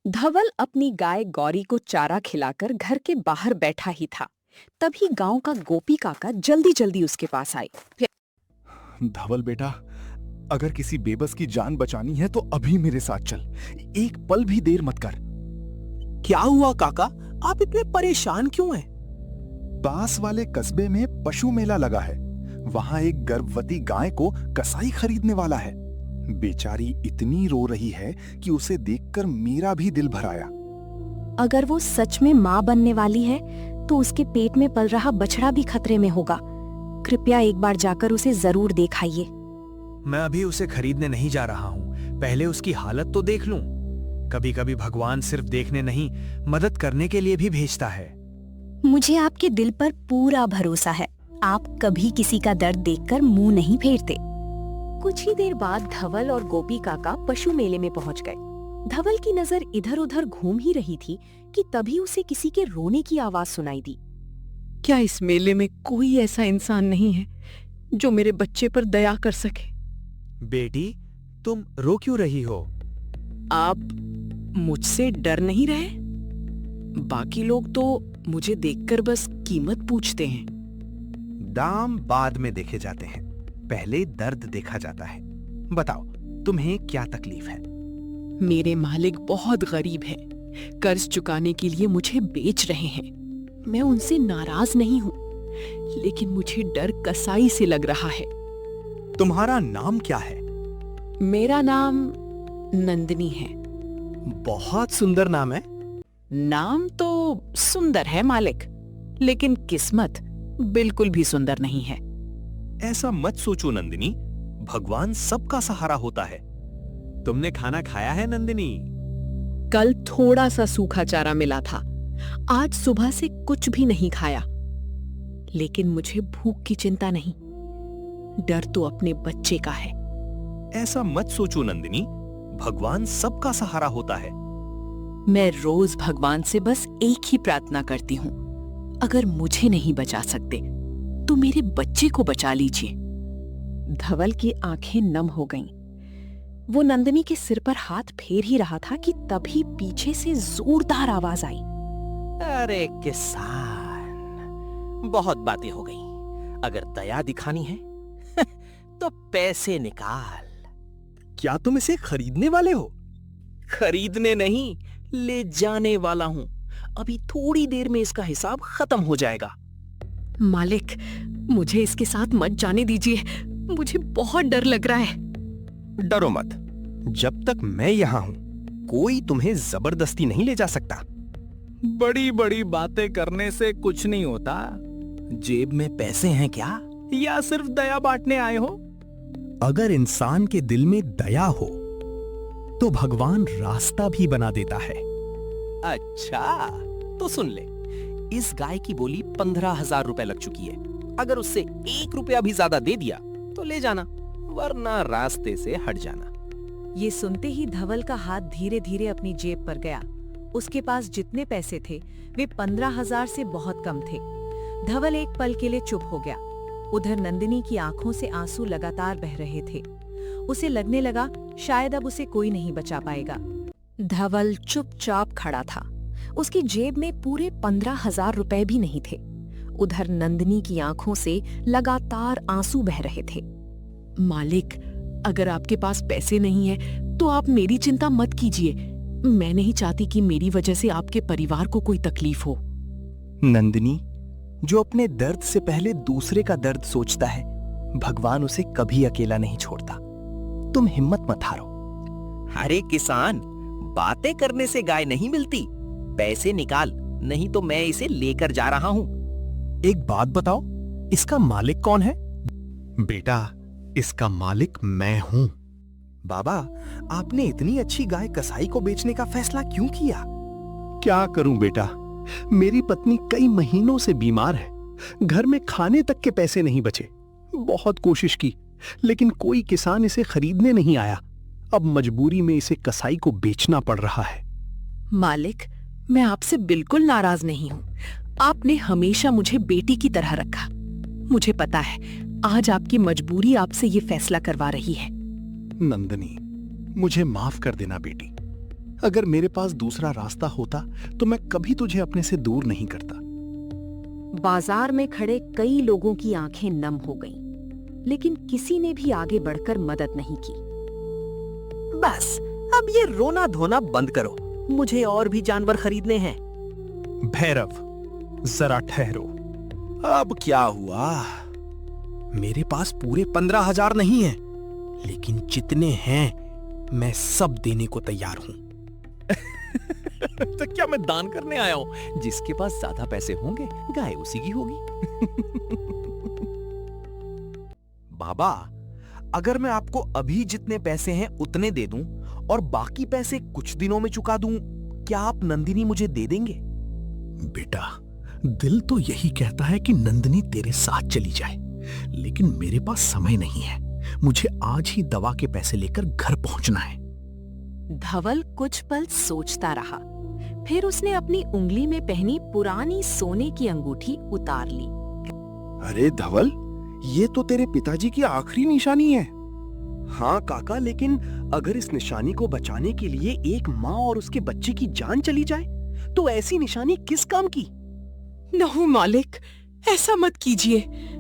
धवल अपनी गाय गौरी को चारा खिलाकर घर के बाहर बैठा ही था। तभी गांव का गोपी काका जल्दी जल्दी उसके पास आए। धवल बेटा, अगर किसी बेबस की जान बचानी है तो अभी मेरे साथ चल। एक पल भी देर मत कर। क्या हुआ काका? आप इतने परेशान क्यों हैं? पास वाले कस्बे में पशु मेला लगा है। वहां एक गर्भवती गाय को कसाई खरीदने वाला है। बेचारी इतनी रो रही है कि उसे देखकर मेरा भी दिल भर आया। अगर वो सच में माँ बनने वाली है तो उसके पेट में पल रहा बछड़ा भी खतरे में होगा। कृपया एक बार जाकर उसे जरूर देखाइए। मैं अभी उसे खरीदने नहीं जा रहा हूँ, पहले उसकी हालत तो देख लूं। कभी कभी भगवान सिर्फ देखने नहीं, मदद करने के लिए भी भेजता है। मुझे आपके दिल पर पूरा भरोसा है। आप कभी किसी का दर्द देखकर मुंह नहीं फेरते। कुछ ही देर बाद धवल और गोपी काका पशु मेले में पहुंच गए। धवल की नजर इधर उधर घूम ही रही थी कि तभी उसे किसी के रोने की आवाज सुनाई दी। क्या इस मेले में कोई ऐसा इंसान नहीं है जो मेरे बच्चे पर दया कर सके? बेटी, तुम रो क्यों रही हो? आप मुझसे डर नहीं रहे? बाकी लोग तो मुझे देखकर बस कीमत पूछते हैं। दाम बाद में देखे जाते हैं, पहले दर्द देखा जाता है। बताओ, तुम्हें क्या तकलीफ है? मेरे मालिक बहुत गरीब हैं। कर्ज चुकाने के लिए मुझे बेच रहे हैं। मैं उनसे नाराज नहीं हूँ, लेकिन मुझे डर कसाई से लग रहा है। तुम्हारा नाम क्या है? मेरा नाम नंदिनी है। बहुत सुंदर नाम है। नाम तो सुंदर है मालिक, लेकिन किस्मत बिल्कुल भी सुंदर नहीं है। ऐसा मत सोचो नंदिनी, भगवान सबका सहारा होता है। तुमने खाना खाया है नंदिनी? कल थोड़ा सा सूखा चारा मिला था, आज सुबह से कुछ भी नहीं खाया। लेकिन मुझे भूख की चिंता नहीं, डर तो अपने बच्चे का है। ऐसा मत सोचो नंदिनी, भगवान सबका सहारा होता है। मैं रोज भगवान से बस एक ही प्रार्थना करती हूँ, अगर मुझे नहीं बचा सकते तो मेरे बच्चे को बचा लीजिए। धवल की आंखें नम हो गईं। वो नंदिनी के सिर पर हाथ फेर ही रहा था कि तभी पीछे से जोरदार आवाज आई। अरे किसान, बहुत बातें हो गई। अगर दया दिखानी है तो पैसे निकाल। क्या तुम इसे खरीदने वाले हो? खरीदने नहीं, ले जाने वाला हूं। अभी थोड़ी देर में इसका हिसाब खत्म हो जाएगा। मालिक, मुझे इसके साथ मत जाने दीजिए, मुझे बहुत डर लग रहा है। डरो मत, जब तक मैं यहां हूं कोई तुम्हें जबरदस्ती नहीं ले जा सकता। बड़ी बड़ी बातें करने से कुछ नहीं होता। जेब में पैसे हैं क्या, या सिर्फ दया बांटने आए हो? अगर इंसान के दिल में दया हो तो भगवान रास्ता भी बना देता है। अच्छा तो सुन ले, इस गाय की बोली 15,000 रुपए लग चुकी है। अगर उससे 1 रुपया भी ज्यादा दे दिया तो ले जाना, वरना रास्ते से हट जाना। ये सुनते ही धवल का हाथ धीरे धीरे अपनी जेब पर गया। उसके पास जितने पैसे थे वे 15,000 से बहुत कम थे। धवल एक पल के लिए चुप हो गया। उधर नंदिनी की आंखों से आंसू लगातार बह रहे थे। उसे लगने लगा शायद अब उसे कोई नहीं बचा पाएगा। धवल चुपचाप खड़ा था। उसकी जेब में पूरे 15,000 रुपए भी नहीं थे। उधर नंदिनी की आंखों से लगातार आंसू बह रहे थे। मालिक, अगर आपके पास पैसे नहीं है तो आप मेरी चिंता मत कीजिए। मैं नहीं चाहती कि मेरी वजह से आपके परिवार को कोई तकलीफ हो। नंदिनी, जो अपने दर्द से पहले दूसरे का दर्द सोचता है, भगवान उसे कभी अकेला नहीं छोड़ता। तुम हिम्मत मत हारो। अरे किसान, बातें करने से गाय नहीं मिलती। पैसे निकाल, नहीं तो मैं इसे लेकर जा रहा हूं। एक बात बताओ, इसका मालिक कौन है? बेटा, इसका मालिक मैं हूं। बाबा, आपने इतनी अच्छी गाय कसाई को बेचने का फैसला क्यों किया? क्या करूं बेटा, मेरी पत्नी कई महीनों से बीमार है। घर में खाने तक के पैसे नहीं बचे। बहुत कोशिश की, लेकिन कोई किसान इसे खरीदने नहीं आया। अब मजबूरी में इसे कसाई को बेचना पड़ रहा है। मालिक, मैं आपसे बिल्कुल नाराज नहीं हूँ। आपने हमेशा मुझे बेटी की तरह रखा। मुझे पता है आज आपकी मजबूरी आपसे ये फैसला करवा रही है। नंदिनी, मुझे माफ कर देना बेटी। अगर मेरे पास दूसरा रास्ता होता तो मैं कभी तुझे अपने से दूर नहीं करता। बाजार में खड़े कई लोगों की आंखें नम हो गईं, लेकिन किसी ने भी आगे बढ़कर मदद नहीं की। बस अब ये रोना धोना बंद करो, मुझे और भी जानवर खरीदने हैं। भैरव, जरा ठहरो। अब क्या हुआ? मेरे पास पूरे 15,000 नहीं है, लेकिन जितने हैं मैं सब देने को तैयार हूं। तो क्या मैं दान करने आया हूं? जिसके पास ज्यादा पैसे होंगे गाय उसी की होगी। बाबा, अगर मैं आपको अभी जितने पैसे हैं उतने दे दूं और बाकी पैसे कुछ दिनों में चुका दूं, क्या आप नंदिनी मुझे दे देंगे? बेटा, दिल तो यही कहता है कि नंदिनी तेरे साथ चली जाए, लेकिन मेरे पास समय नहीं है। मुझे आज ही दवा के पैसे लेकर घर पहुंचना है। धवल कुछ पल सोचता रहा, फिर उसने अपनी उंगली में पहनी पुरानी सोने की अंगूठी उतार ली। अरे धवल, ये तो तेरे पिताजी की आखिरी निशानी है। हाँ काका, लेकिन अगर इस निशानी को बचाने के लिए एक माँ और उसके बच्चे की जान चली जाए, तो ऐसी निशानी किस काम की? नहीं मालिक, ऐसा मत कीजिए।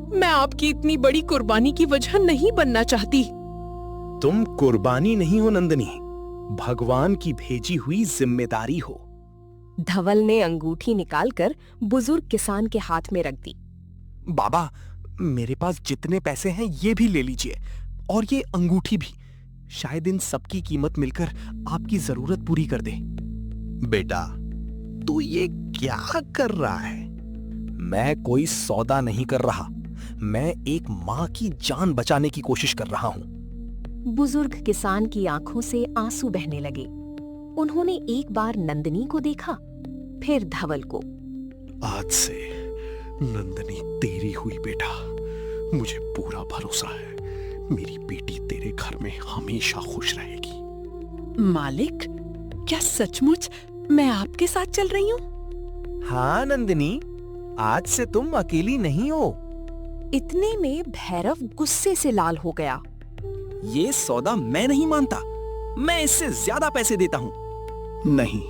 मैं आपकी इतनी बड़ी कुर्बानी की वजह नहीं बनना चाहती। तुम कुर्बानी नहीं हो नंदिनी, भगवान की भेजी हुई जिम्मेदारी हो। धवल ने अंगूठी निकालकर बुजुर्ग किसान के हाथ में रख दी। बाबा, मेरे पास जितने पैसे हैं ये भी ले लीजिए, और ये अंगूठी भी। शायद इन सब की कीमत मिलकर आपकी जरूरत पूरी कर दे। बेटा, तू ये क्या कर रहा है? मैं कोई सौदा नहीं कर रहा, मैं एक माँ की जान बचाने की कोशिश कर रहा हूँ। बुजुर्ग किसान की आंखों से आंसू बहने लगे। उन्होंने एक बार नंदिनी को देखा, फिर धवल को। आज से नंदिनी तेरी हुई बेटा। मुझे पूरा भरोसा है, मेरी बेटी तेरे घर में हमेशा खुश रहेगी। मालिक, क्या सचमुच मैं आपके साथ चल रही हूँ? हाँ नंदिनी, आज से तुम अकेली नहीं हो। इतने में भैरव गुस्से से लाल हो गया। ये सौदा मैं नहीं मानता, मैं इससे ज्यादा पैसे देता हूँ। नहीं,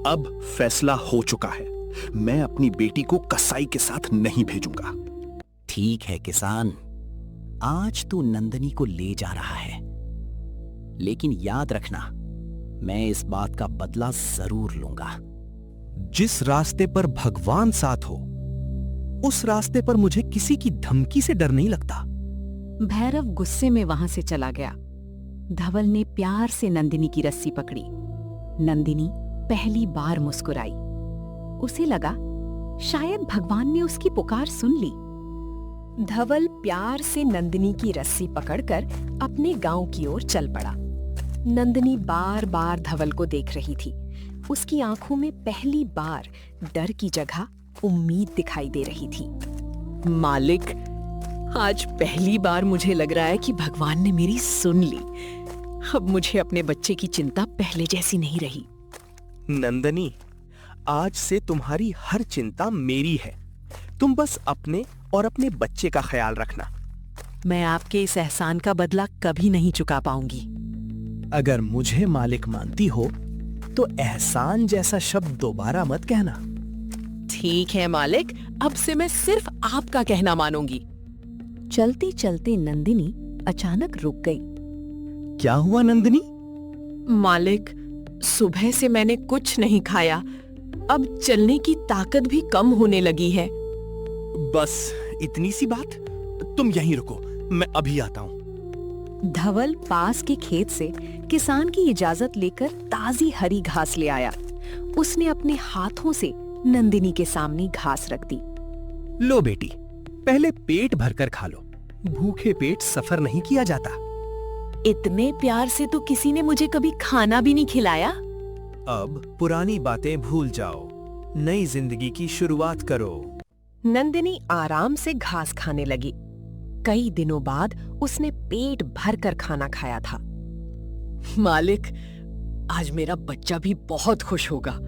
अब फैसला हो चुका है। मैं अपनी बेटी को कसाई के साथ नहीं भेजूंगा। ठीक है किसान, आज तू नंदिनी को ले जा रहा है, लेकिन याद रखना, मैं इस बात का बदला जरूर लूंगा। जिस रास्ते पर भगवान साथ हो, उस रास्ते पर मुझे किसी की धमकी से डर नहीं लगता। भैरव गुस्से में वहां से चला गया। धवल ने प्यार से नंदिनी की रस्सी पकड़ी। नंदिनी पहली बार मुस्कुराई। उसे लगा शायद भगवान ने उसकी पुकार सुन ली। धवल प्यार से नंदिनी की रस्सी पकड़कर अपने गांव की ओर चल पड़ा। नंदिनी बार बार धवल को देख रही थी। उसकी आंखों में पहली बार डर की जगह उम्मीद दिखाई दे रही थी। मालिक, आज पहली बार मुझे लग रहा है कि भगवान ने मेरी सुन ली। अब मुझे अपने बच्चे की चिंता पहले जैसी नहीं रही। नंदिनी, आज से तुम्हारी हर चिंता मेरी है। तुम बस अपने और अपने बच्चे का ख्याल रखना। मैं आपके इस एहसान का बदला कभी नहीं चुका पाऊंगी। अगर मुझे मालिक मानती हो तो एहसान जैसा शब्द दोबारा मत कहना। ठीक है मालिक, अब से मैं सिर्फ आपका कहना मानूंगी। चलते चलते नंदिनी अचानक रुक गई। क्या हुआ नंदिनी? मालिक, सुबह से मैंने कुछ नहीं खाया। अब चलने की ताकत भी कम होने लगी है। बस इतनी सी बात? तुम यहीं रुको, मैं अभी आता हूँ। धवल पास के खेत से किसान की इजाजत लेकर ताजी हरी घास ले आया। उसने अपने हाथों से नंदिनी के सामने घास रख दी। लो बेटी, पहले पेट भरकर खा लो। भूखे पेट सफर नहीं किया जाता। इतने प्यार से तो किसी ने मुझे कभी खाना भी नहीं खिलाया। अब पुरानी बातें भूल जाओ, नई जिंदगी की शुरुआत करो। नंदिनी आराम से घास खाने लगी। कई दिनों बाद उसने पेट भरकर खाना खाया था। मालिक, आज मेरा बच्चा भी बहुत खुश होगा।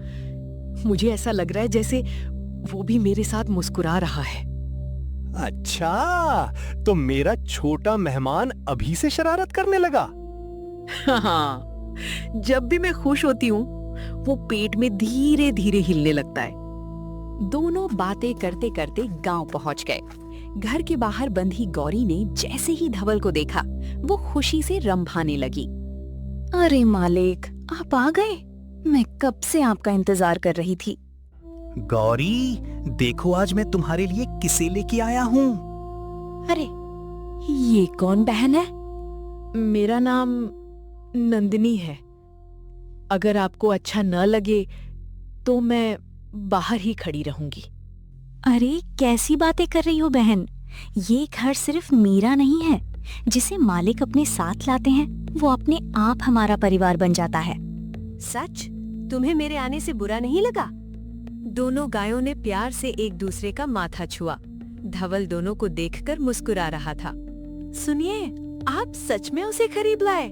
मुझे ऐसा लग रहा है जैसे वो भी मेरे साथ मुस्कुरा रहा है। अच्छा, तो मेरा छोटा मेहमान अभी से शरारत करने लगा? हाँ, जब भी मैं खुश होती हूँ वो पेट में धीरे धीरे हिलने लगता है। दोनों बातें करते करते गांव पहुंच गए। घर के बाहर बंधी गौरी ने जैसे ही धवल को देखा वो खुशी से रंभाने लगी। अरे मालिक, आप आ गए। मैं कब से आपका इंतजार कर रही थी। गौरी, देखो आज मैं तुम्हारे लिए किसे लेके आया हूँ। अरे ये कौन बहन है? मेरा नाम नंदिनी है। अगर आपको अच्छा न लगे तो मैं बाहर ही खड़ी रहूंगी। अरे कैसी बातें कर रही हो बहन। ये घर सिर्फ मीरा नहीं है। जिसे मालिक अपने साथ लाते हैं वो अपने आप हमारा परिवार बन जाता है। सच? तुम्हें मेरे आने से बुरा नहीं लगा? दोनों गायों ने प्यार से एक दूसरे का माथा छुआ। धवल दोनों को देखकर मुस्कुरा रहा था। सुनिए, आप सच में उसे खरीद लाए?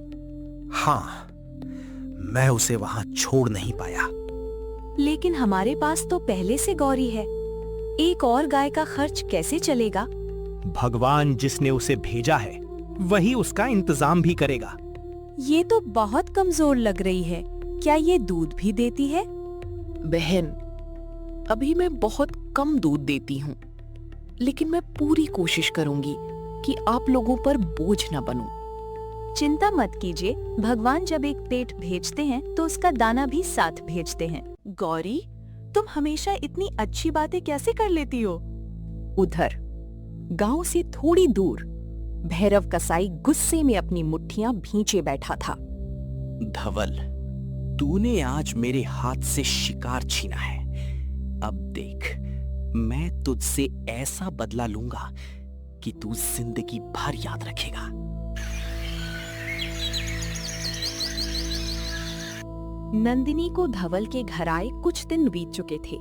हाँ, मैं उसे वहां छोड़ नहीं पाया। लेकिन हमारे पास तो पहले से गौरी है। एक और गाय का खर्च कैसे चलेगा? भगवान जिसने उसे भेजा है वही उसका इंतजाम भी करेगा। ये तो बहुत कमजोर लग रही है। क्या ये दूध भी देती है? बहन, अभी मैं बहुत कम दूध देती हूँ, लेकिन मैं पूरी कोशिश करूंगी कि आप लोगों पर बोझ न बनूं। चिंता मत कीजिए, भगवान जब एक पेट भेजते हैं तो उसका दाना भी साथ भेजते हैं। गौरी, तुम हमेशा इतनी अच्छी बातें कैसे कर लेती हो? उधर गांव से थोड़ी दूर भैरव कसाई गुस्से में अपनी मुट्ठियां भींचे बैठा था। धवल, तूने आज मेरे हाथ से शिकार छीना है। अब देख, मैं तुझसे ऐसा बदला लूंगा कि तू जिंदगी भर याद रखेगा। नंदिनी को धवल के घर आए कुछ दिन बीत चुके थे।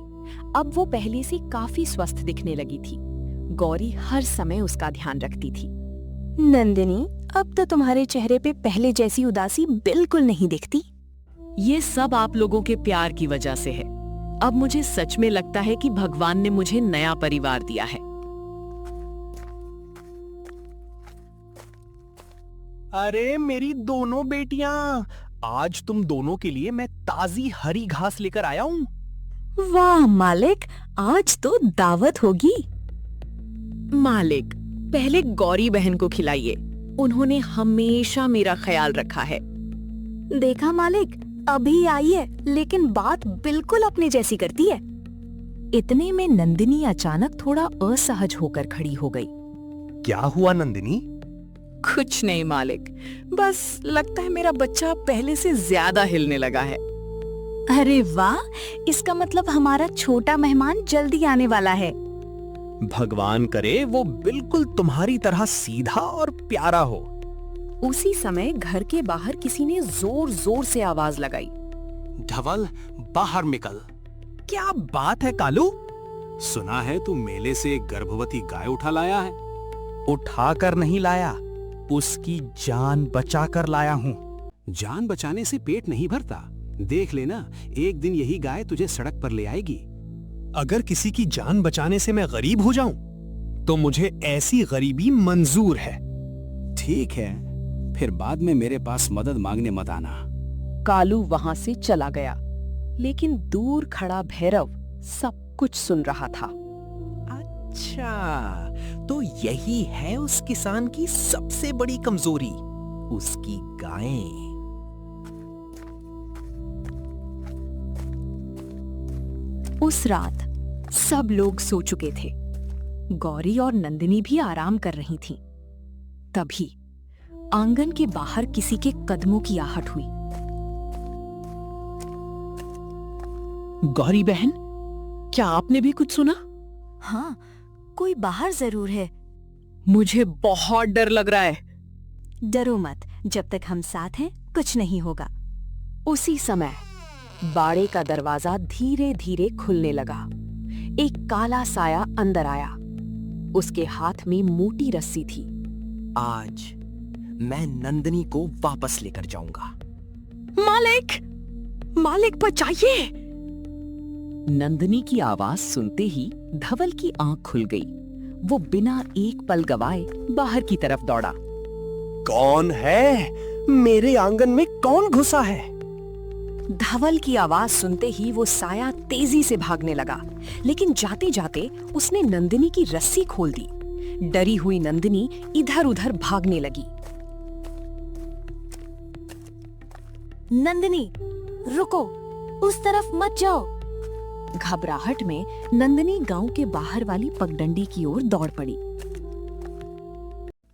अब वो पहले से काफी स्वस्थ दिखने लगी थी। गौरी हर समय उसका ध्यान रखती थी। नंदिनी, अब तो तुम्हारे चेहरे पे पहले जैसी उदासी बिल्कुल नहीं दिखती। ये सब आप लोगों के प्यार की वजह से है। अब मुझे सच में लगता है कि भगवान ने मुझे नया परिवार दिया है। अरे मेरी दोनों बेटियां, आज तुम दोनों के लिए मैं ताजी हरी घास लेकर आया हूँ। वाह मालिक, आज तो दावत होगी। मालिक, पहले गौरी बहन को खिलाइए। उन्होंने हमेशा मेरा ख्याल रखा है। देखा मालिक, अभी आई है लेकिन बात बिल्कुल अपने जैसी करती है। इतने में नंदिनी अचानक थोड़ा असहज होकर खड़ी हो गई। क्या हुआ नंदिनी? कुछ नहीं मालिक, बस लगता है मेरा बच्चा पहले से ज्यादा हिलने लगा है। अरे वाह, इसका मतलब हमारा छोटा मेहमान जल्दी आने वाला है। भगवान करे वो बिल्कुल तुम्हारी तरह सीधा और प्यारा हो। उसी समय घर के बाहर किसी ने जोर जोर से आवाज लगाई। धवल, बाहर निकल। क्या बात है कालू? सुना है तू मेले से एक गर्भवती गाय उठा लाया है। उठाकर नहीं लाया, उसकी जान बचाकर लाया हूँ। जान बचाने से पेट नहीं भरता। देख लेना, एक दिन यही गाय तुझे सड़क पर ले आएगी। अगर किसी की जान बचाने से मैं गरीब हो जाऊं, तो मुझे ऐसी गरीबी मंजूर है। ठीक है, फिर बाद में मेरे पास मदद मांगने मत आना। कालू वहां से चला गया, लेकिन दूर खड़ा भैरव सब कुछ सुन रहा था। अच्छा, तो यही है उस किसान की सबसे बड़ी कमजोरी, उसकी गायें। उस रात सब लोग सो चुके थे। गौरी और नंदिनी भी आराम कर रही थीं। तभी आंगन के बाहर किसी के कदमों की आहट हुई। गौरी बहन, क्या आपने भी कुछ सुना? हाँ, कोई बाहर जरूर है। मुझे बहुत डर लग रहा है। डरो मत, जब तक हम साथ हैं कुछ नहीं होगा। उसी समय बाड़े का दरवाजा धीरे धीरे खुलने लगा। एक काला साया अंदर आया। उसके हाथ में मोटी रस्सी थी। आज मैं नंदिनी को वापस लेकर जाऊंगा। मालिक, मालिक बचाइए! नंदिनी की आवाज सुनते ही धवल की आंख खुल गई। वो बिना एक पल गवाए बाहर की तरफ दौड़ा। कौन है? मेरे आंगन में कौन घुसा है? धवल की आवाज सुनते ही वो साया तेजी से भागने लगा, लेकिन जाते जाते उसने नंदिनी की रस्सी खोल दी। डरी हुई नंदिनी इधर उधर भागने लगी। नंदिनी, रुको, उस तरफ मत जाओ। घबराहट में नंदिनी गांव के बाहर वाली पगडंडी की ओर दौड़ पड़ी।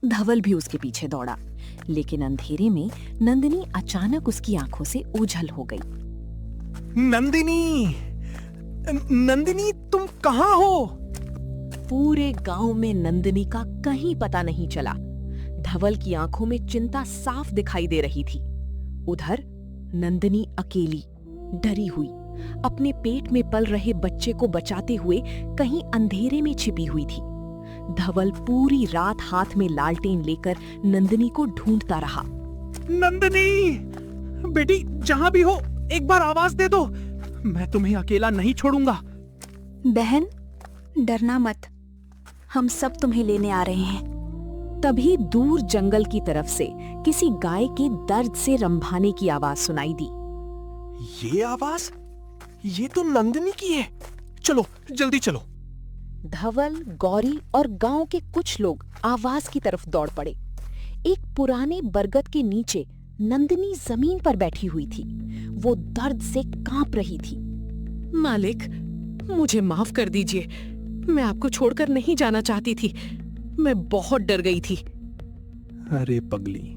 धवल भी उसके पीछे दौड़ा, लेकिन अंधेरे में नंदिनी अचानक उसकी आंखों से ओझल हो गई। नंदिनी, नंदिनी तुम कहाँ हो? पूरे गांव में नंदिनी का कहीं पता नहीं चला। धवल की आंखों में चिंता साफ दिखाई दे रही थी। उधर नंदिनी अकेली, डरी हुई, अपने पेट में पल रहे बच्चे को बचाते हुए कहीं अंधेरे में छिपी हुई थी। धवल पूरी रात हाथ में लालटेन लेकर नंदिनी को ढूंढता रहा। नंदिनी, बेटी जहां भी हो एक बार आवाज दे दो, मैं तुम्हें अकेला नहीं छोड़ूंगा। बहन, डरना मत, हम सब तुम्हें लेने आ रहे हैं। तभी दूर जंगल की तरफ से किसी गाय के दर्द से रंभाने की आवाज सुनाई दी। ये आवाज, ये तो नंदिनी की है। चलो जल्दी चलो। धवल, गौरी और गांव के कुछ लोग आवाज की तरफ दौड़ पड़े। एक पुराने बरगद के नीचे नंदिनी जमीन पर बैठी हुई थी। वो दर्द से कांप रही थी। मालिक, मुझे माफ कर दीजिए, मैं आपको छोड़कर नहीं जाना चाहती थी। मैं बहुत डर गई थी। अरे पगली,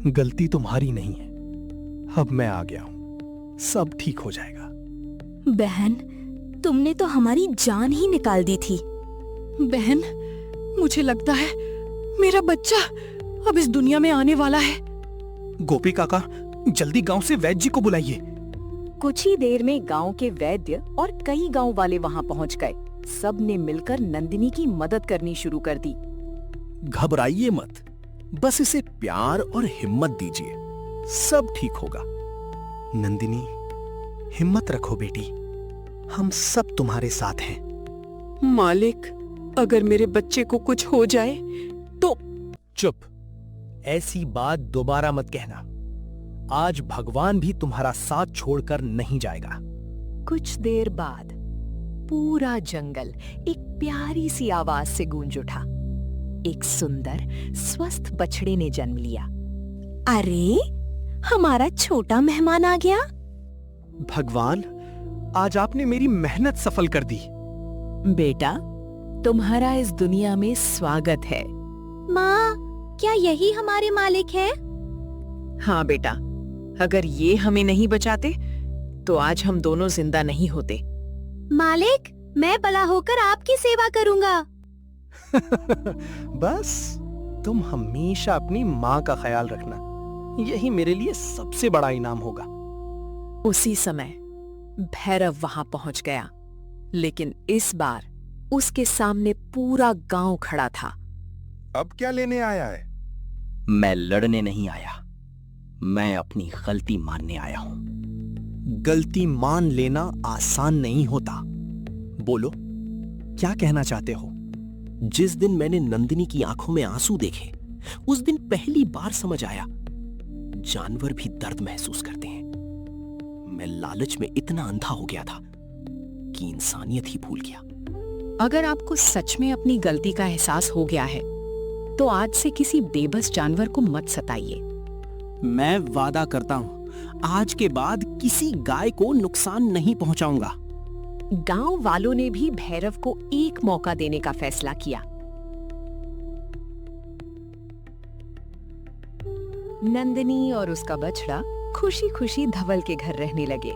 गलती तुम्हारी नहीं है। अब मैं आ गया हूं, सब ठीक हो जाएगा। बहन, तुमने तो हमारी जान ही निकाल दी थी। बहन, मुझे लगता है मेरा बच्चा अब इस दुनिया में आने वाला है। गोपी काका, जल्दी गांव से वैद्य जी को बुलाइए। कुछ ही देर में गांव के वैद्य और कई गांव वाले वहां पहुंच गए। सब ने मिलकर नंदिनी की मदद करनी शुरू कर दी। घबराइए मत, बस इसे प्यार और हिम्मत दीजिए, सब ठीक होगा। नंदिनी, हिम्मत रखो बेटी, हम सब तुम्हारे साथ हैं। मालिक, अगर मेरे बच्चे को कुछ हो जाए तो? चुप, ऐसी बात दोबारा मत कहना। आज भगवान भी तुम्हारा साथ छोड़कर नहीं जाएगा। कुछ देर बाद पूरा जंगल एक प्यारी सी आवाज से गूंज उठा। एक सुंदर स्वस्थ बछड़े ने जन्म लिया। अरे, हमारा छोटा मेहमान आ गया। भगवान, आज आपने मेरी मेहनत सफल कर दी। बेटा, तुम्हारा इस दुनिया में स्वागत है। माँ, क्या यही हमारे मालिक है? हाँ बेटा, अगर ये हमें नहीं बचाते तो आज हम दोनों जिंदा नहीं होते। मालिक, मैं बड़ा होकर आपकी सेवा करूंगा। बस तुम हमेशा अपनी माँ का ख्याल रखना, यही मेरे लिए सबसे बड़ा इनाम होगा। उसी समय भैरव वहां पहुंच गया, लेकिन इस बार उसके सामने पूरा गांव खड़ा था। अब क्या लेने आया है? मैं लड़ने नहीं आया, मैं अपनी गलती मानने आया हूं। गलती मान लेना आसान नहीं होता। बोलो, क्या कहना चाहते हो? जिस दिन मैंने नंदिनी की आंखों में आंसू देखे, उस दिन पहली बार समझ आया जानवर भी दर्द महसूस करते हैं। मैं लालच में इतना अंधा हो गया था कि इंसानियत ही भूल गया। अगर आपको सच में अपनी गलती का एहसास हो गया है तो आज से किसी बेबस जानवर को मत सताइए। मैं वादा करता हूं, आज के बाद किसी गाय को नुकसान नहीं पहुंचाऊंगा। गांव वालों ने भी भैरव को एक मौका देने का फैसला किया। नंदिनी और उसका बछड़ा खुशी खुशी धवल के घर रहने लगे।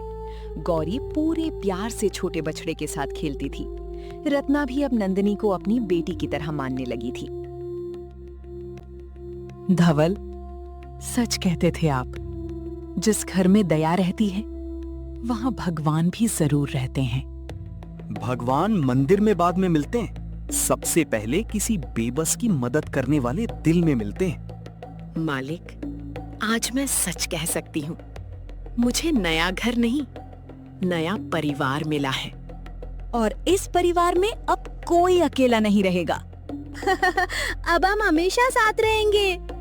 गौरी पूरे प्यार से छोटे बछड़े के साथ खेलती थी। रत्ना भी अब नंदिनी को अपनी बेटी की तरह मानने लगी थी। धवल, सच कहते थे आप, जिस घर में दया रहती है वहां भगवान भी जरूर रहते हैं। भगवान मंदिर में बाद में मिलते हैं, सबसे पहले किसी बेबस की मदद करने वाले दिल में मिलते हैं। मालिक, आज मैं सच कह सकती हूँ, मुझे नया घर नहीं, नया परिवार मिला है। और इस परिवार में अब कोई अकेला नहीं रहेगा। अब हम हमेशा साथ रहेंगे।